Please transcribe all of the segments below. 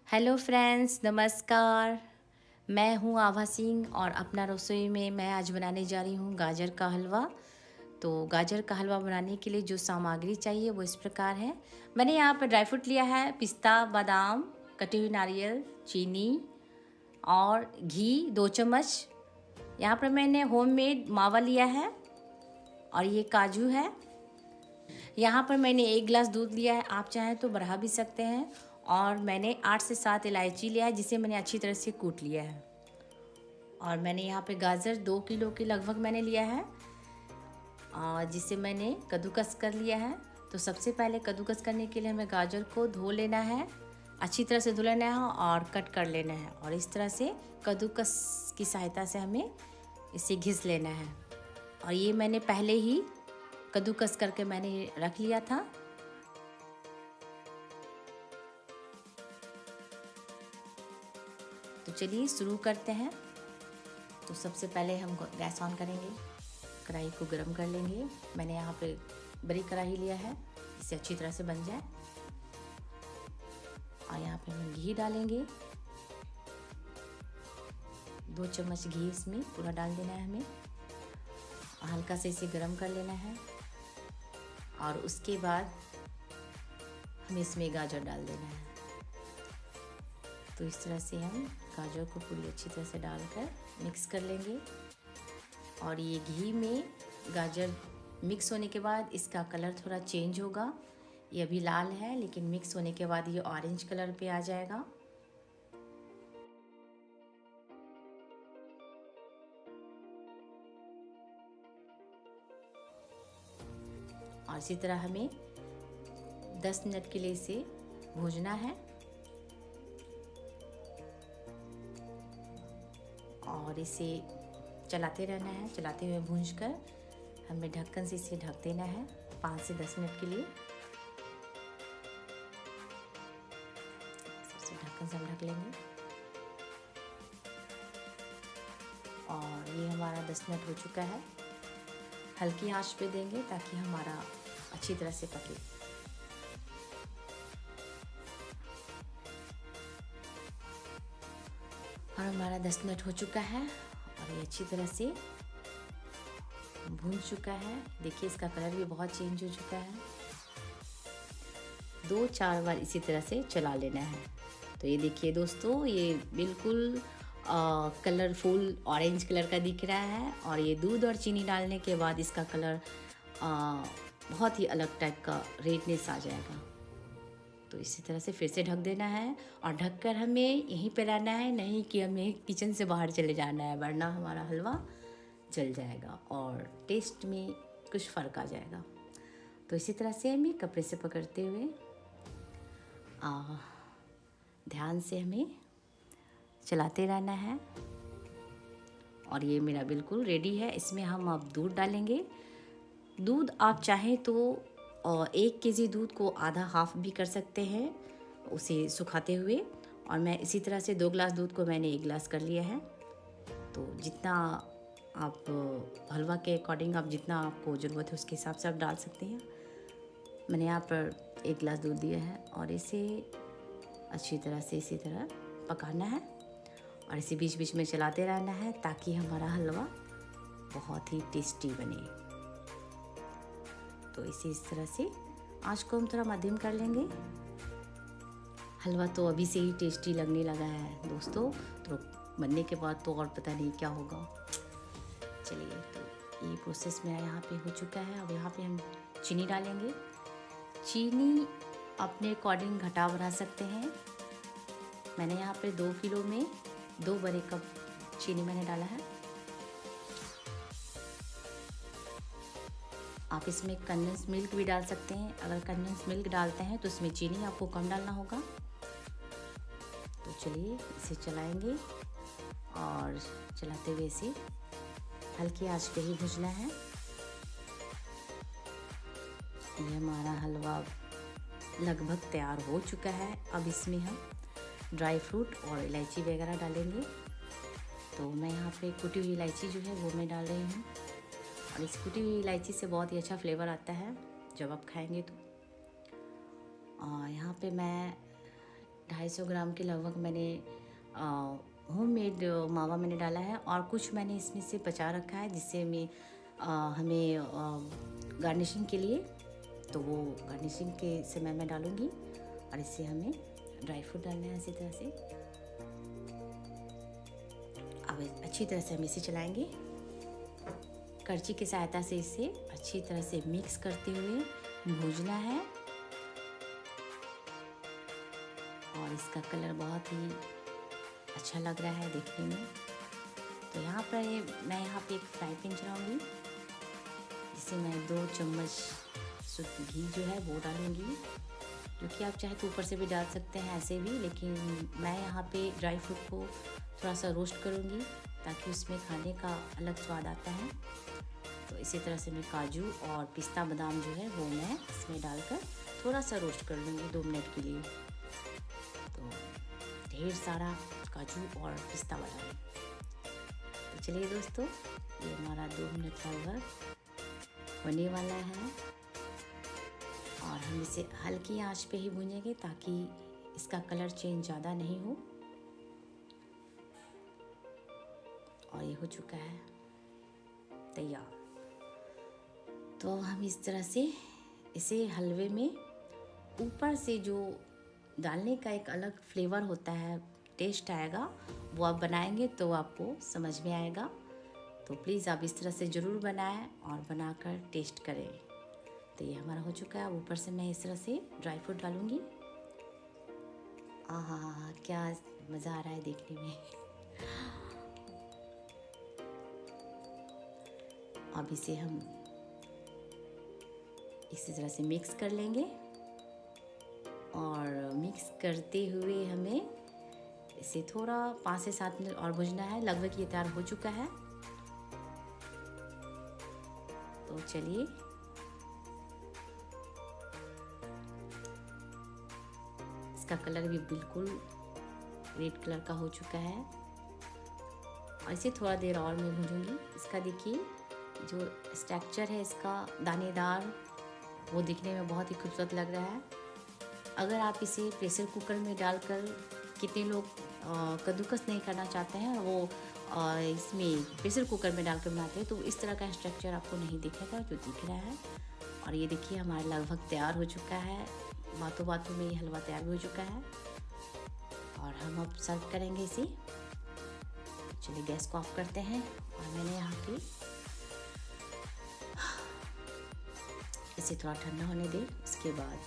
Hello friends, नमस्कार। मैं हूँ आभा सिंह और अपना रसोई में मैं आज बनाने जा रही हूँ गाजर का हलवा। तो गाजर का हलवा बनाने के लिए जो सामग्री चाहिए वो इस प्रकार है। मैंने यहाँ पर ड्राई फ्रूट लिया है, पिस्ता, बादाम, कटी हुई नारियल, चीनी और घी 2 चम्मच। यहाँ पर मैंने होममेड मावा लिया है और ये काजू है। यहाँ पर मैंने 1 गिलास दूध लिया है, आप चाहें तो बढ़ा भी सकते हैं। और मैंने 8 से 7 इलायची लिया है जिसे मैंने अच्छी तरह से कूट लिया है। और मैंने यहाँ पे गाजर 2 किलो के लगभग मैंने लिया है और जिसे मैंने कद्दूकस कर लिया है। तो सबसे पहले कद्दूकस करने के लिए हमें गाजर को धो लेना है, अच्छी तरह से धो लेना है और कट कर लेना है। और इस तरह से कद्दूकस की सहायता से हमें इसे घिस लेना है। और ये मैंने पहले ही कद्दूकस करके मैंने रख लिया था। तो चलिए शुरू करते हैं। तो सबसे पहले हम गैस ऑन करेंगे, कढ़ाई को गरम कर लेंगे। मैंने यहाँ पे बड़ी कढ़ाई लिया है, इसे अच्छी तरह से बन जाए। और यहाँ पे हम घी डालेंगे, 2 चम्मच घी इसमें पूरा डाल देना है हमें। और हल्का से इसे गरम कर लेना है। और उसके बाद हमें इसमें गाजर डाल देना है। तो इस तरह से हम गाजर को पूरी अच्छी तरह से डालकर मिक्स कर लेंगे। और ये घी में गाजर मिक्स होने के बाद इसका कलर थोड़ा चेंज होगा। ये अभी लाल है लेकिन मिक्स होने के बाद ये ऑरेंज कलर पे आ जाएगा। और इसी तरह हमें 10 मिनट के लिए इसे भूनना है। और इसे चलाते रहना है, चलाते हुए भूंजकर हमें ढक्कन से इसे ढक देना है 5 से 10 मिनट के लिए। सबसे ढक्कन से हम ढक लेंगे। और ये हमारा 10 मिनट हो चुका है। हल्की आंच पे देंगे ताकि हमारा अच्छी तरह से पके। और हमारा 10 मिनट हो चुका है और ये अच्छी तरह से भून चुका है। देखिए इसका कलर भी बहुत चेंज हो चुका है। 2-4 बार इसी तरह से चला लेना है। तो ये देखिए दोस्तों, ये बिल्कुल कलरफुल ऑरेंज कलर का दिख रहा है। और ये दूध और चीनी डालने के बाद इसका कलर बहुत ही अलग टाइप का रेडनेस आ जाएगा। तो इसी तरह से फिर से ढक देना है। और ढककर हमें यहीं पे रहना है, नहीं कि हमें किचन से बाहर चले जाना है, वरना हमारा हलवा जल जाएगा और टेस्ट में कुछ फ़र्क आ जाएगा। तो इसी तरह से हमें कपड़े से पकड़ते हुए ध्यान से हमें चलाते रहना है। और ये मेरा बिल्कुल रेडी है। इसमें हम अब दूध डालेंगे। दूध आप चाहें तो 1 केजी दूध को आधा हाफ भी कर सकते हैं उसे सुखाते हुए। और मैं इसी तरह से 2 गिलास दूध को मैंने 1 गिलास कर लिया है। तो जितना आप हलवा के अकॉर्डिंग आप जितना आपको ज़रूरत है उसके हिसाब से आप डाल सकते हैं। मैंने यहाँ पर 1 गिलास दूध दिया है और इसे अच्छी तरह से इसी तरह पकाना है। और इसे बीच बीच में चलाते रहना है ताकि हमारा हलवा बहुत ही टेस्टी बने। तो इस तरह से आँच को हम थोड़ा मध्यम कर लेंगे। हलवा तो अभी से ही टेस्टी लगने लगा है दोस्तों, तो बनने के बाद तो और पता नहीं क्या होगा। चलिए, तो ये प्रोसेस मेरा यहाँ पे हो चुका है। अब यहाँ पे हम चीनी डालेंगे। चीनी अपने अकॉर्डिंग घटा बढ़ा सकते हैं। मैंने यहाँ पे 2 किलो में 2 बड़े कप चीनी मैंने डाला है। आप इसमें कंडेंस मिल्क भी डाल सकते हैं। अगर कंडेंस मिल्क डालते हैं तो इसमें चीनी आपको कम डालना होगा। तो चलिए इसे चलाएंगे और चलाते हुए इसे हल्की आंच पे ही भूनना है। ये हमारा हलवा लगभग तैयार हो चुका है। अब इसमें हम ड्राई फ्रूट और इलायची वगैरह डालेंगे। तो मैं यहाँ पे कुटी हुई इलायची जो है वो मैं डाल रही हूँ। और इस कुटी हुई इलायची से बहुत ही अच्छा फ्लेवर आता है जब आप खाएंगे तो। और यहाँ पे मैं 250 ग्राम के लगभग मैंने होममेड मावा मैंने डाला है, और कुछ मैंने इसमें से बचा रखा है जिससे हमें गार्निशिंग के लिए, तो वो गार्निशिंग के समय मैं डालूँगी। और इससे हमें ड्राई फ्रूट डालना है इसी तरह से। अब अच्छी तरह से हम इसे चलाएंगे, करछी की सहायता से इसे अच्छी तरह से मिक्स करते हुए भूनना है। और इसका कलर बहुत ही अच्छा लग रहा है देखने में। तो मैं यहाँ पे एक फ्राई पैन चलाऊँगी, जिससे मैं 2 चम्मच शुद्ध घी जो है वो डालूँगी, जो कि आप चाहे तो ऊपर से भी डाल सकते हैं ऐसे भी, लेकिन मैं यहाँ पे ड्राई फ्रूट को थोड़ा सा रोस्ट करूँगी ताकि उसमें खाने का अलग स्वाद आता है। तो इसी तरह से मैं काजू और पिस्ता बादाम जो है वो मैं इसमें डालकर थोड़ा सा रोस्ट कर लूँगी 2 मिनट के लिए। तो ढेर सारा काजू और पिस्ता बादाम। तो चलिए दोस्तों, ये हमारा 2 मिनट लगभग होने वाला है, और हम इसे हल्की आंच पे ही भूनेंगे ताकि इसका कलर चेंज ज़्यादा नहीं हो। और ये हो चुका है तैयार। तो हम इस तरह से इसे हलवे में ऊपर से जो डालने का एक अलग फ्लेवर होता है, टेस्ट आएगा, वो आप बनाएंगे तो आपको समझ में आएगा। तो प्लीज़ आप इस तरह से ज़रूर बनाएं और बनाकर टेस्ट करें। तो ये हमारा हो चुका है। ऊपर से मैं इस तरह से ड्राई फ्रूट डालूँगी। आहा, क्या मज़ा आ रहा है देखने में। अब इसे हम इसी तरह से मिक्स कर लेंगे, और मिक्स करते हुए हमें इसे थोड़ा 5 से 7 मिनट और भूनना है। लगभग ये तैयार हो चुका है। तो चलिए, इसका कलर भी बिल्कुल रेड कलर का हो चुका है, और इसे थोड़ा देर और मैं भूनूंगी। इसका देखिए जो स्ट्रक्चर है इसका दानेदार, वो दिखने में बहुत ही खूबसूरत लग रहा है। अगर आप इसे प्रेशर कुकर में डालकर, कितने लोग कद्दूकस नहीं करना चाहते हैं, वो इसमें प्रेशर कुकर में डालकर बनाते हैं, तो इस तरह का स्ट्रक्चर आपको नहीं दिखेगा जो दिख रहा है। और ये देखिए हमारा लगभग तैयार हो चुका है। बातों बातों में ये हलवा तैयार हो चुका है, और हम अब सर्व करेंगे इसे। चलिए गैस को ऑफ करते हैं, और मैंने यहाँ पे इसे थोड़ा ठंडा होने दें। उसके बाद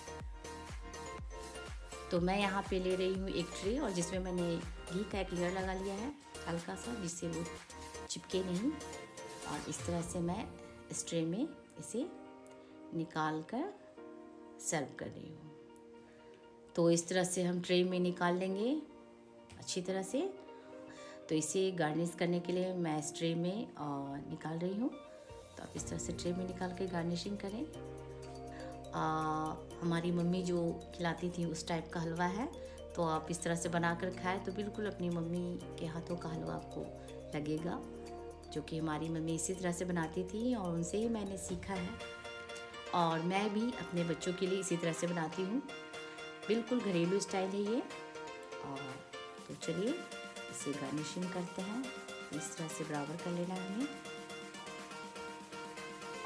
तो मैं यहाँ पे ले रही हूँ एक ट्रे, और जिसमें मैंने घी का एक लेयर लगा लिया है हल्का सा, जिससे वो चिपके नहीं। और इस तरह से मैं इस ट्रे में इसे निकाल कर सर्व कर रही हूँ। तो इस तरह से हम ट्रे में निकाल लेंगे अच्छी तरह से। तो इसे गार्निश करने के लिए मैं इस ट्रे में निकाल रही हूँ। तो आप इस तरह से ट्रे में निकाल के गार्निशिंग करें। हमारी मम्मी जो खिलाती थी उस टाइप का हलवा है, तो आप इस तरह से बना कर खाएँ तो बिल्कुल अपनी मम्मी के हाथों का हलवा आपको लगेगा, जो कि हमारी मम्मी इसी तरह से बनाती थी, और उनसे ही मैंने सीखा है। और मैं भी अपने बच्चों के लिए इसी तरह से बनाती हूँ। बिल्कुल घरेलू स्टाइल है ये। और तो चलिए इसे गार्निशिंग करते हैं। इस तरह से बराबर कर लेना है हमें।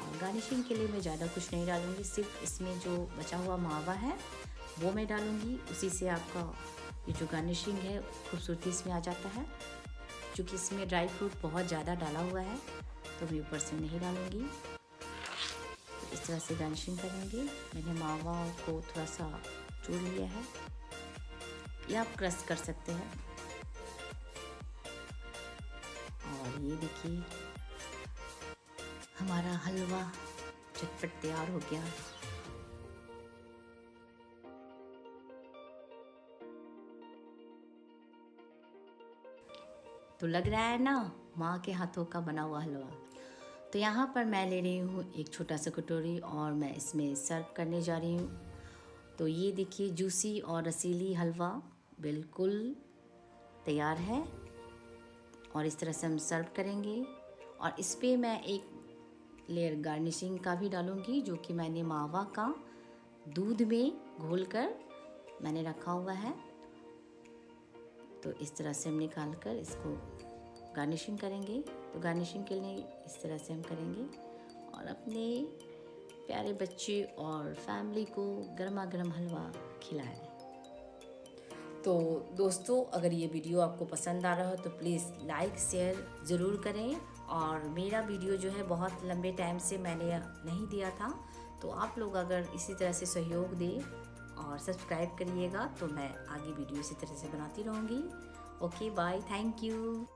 और गार्निशिंग के लिए मैं ज़्यादा कुछ नहीं डालूँगी, सिर्फ इसमें जो बचा हुआ मावा है वो मैं डालूँगी। उसी से आपका ये जो गार्निशिंग है खूबसूरती इसमें आ जाता है। क्योंकि इसमें ड्राई फ्रूट बहुत ज़्यादा डाला हुआ है, तो मैं ऊपर से नहीं डालूँगी। तो इस तरह से गार्निशिंग करेंगे। मैंने मावा को थोड़ा सा चूर लिया है, या आप क्रश कर सकते हैं। और ये देखिए हमारा हलवा झटपट तैयार हो गया। तो लग रहा है ना माँ के हाथों का बना हुआ हलवा। तो यहाँ पर मैं ले रही हूँ एक छोटा सा कटोरी, और मैं इसमें सर्व करने जा रही हूँ। तो ये देखिए जूसी और रसीली हलवा बिल्कुल तैयार है, और इस तरह से हम सर्व करेंगे। और इस पर मैं एक लेयर गार्निशिंग का भी डालूँगी, जो कि मैंने मावा का दूध में घोलकर मैंने रखा हुआ है, तो इस तरह से हम निकाल कर इसको गार्निशिंग करेंगे। तो गार्निशिंग के लिए इस तरह से हम करेंगे और अपने प्यारे बच्चे और फैमिली को गर्मा गर्म हलवा खिलाएं। तो दोस्तों, अगर ये वीडियो आपको पसंद आ रहा हो तो प्लीज़ लाइक शेयर ज़रूर करें। और मेरा वीडियो जो है बहुत लंबे टाइम से मैंने नहीं दिया था, तो आप लोग अगर इसी तरह से सहयोग दें और सब्सक्राइब करिएगा तो मैं आगे वीडियो इसी तरह से बनाती रहूँगी। Okay bye, thank you.